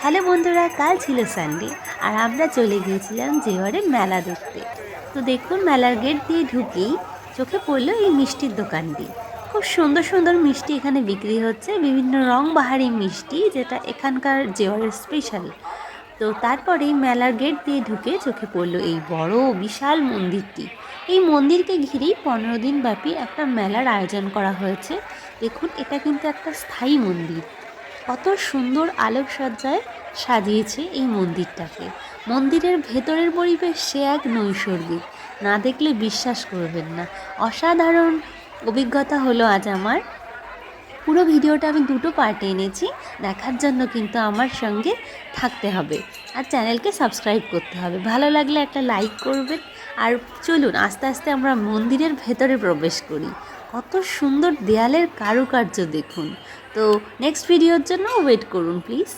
Hello বন্ধুরা, কাল ছিল সানডে আর আমরা চলে গিয়েছিলাম জেওয়ারে মেলা দেখতে। তো দেখুন, মেলার গেট দিয়ে ঢুকেই চোখে পড়লো এই মিষ্টির দোকানটি। খুব সুন্দর সুন্দর মিষ্টি এখানে বিক্রি হচ্ছে, বিভিন্ন রং বাহারি মিষ্টি, যেটা এখানকার জেওয়ারের স্পেশাল। তো তারপরেই মেলার গেট দিয়ে ঢুকে চোখে পড়লো এই বড় বিশাল মন্দিরটি। এই মন্দিরকে ঘিরেই 15 দিন ব্যাপী একটা মেলার আয়োজন করা হয়েছে। দেখুন, এটা কিন্তু একটা স্থায়ী মন্দির। কত সুন্দর আলোকসজ্জায় সাজিয়েছে এই মন্দিরটাকে। মন্দিরের ভেতরের পরিবেশ সে এক নৈসর্গিক, না দেখলে বিশ্বাস করবেন না। অসাধারণ অভিজ্ঞতা হলো আজ আমার। পুরো ভিডিওটা আমি দুটো পার্টে এনেছি, দেখার জন্য কিন্তু আমার সঙ্গে থাকতে হবে আর চ্যানেলকে সাবস্ক্রাইব করতে হবে। ভালো লাগলে একটা লাইক করবেন। আর চলুন আস্তে আস্তে আমরা মন্দিরের ভেতরে প্রবেশ করি। কত সুন্দর দেয়ালের কারুকার্য দেখুন। তো নেক্সট ভিডিওর জন্য ওয়েট করুন প্লিজ।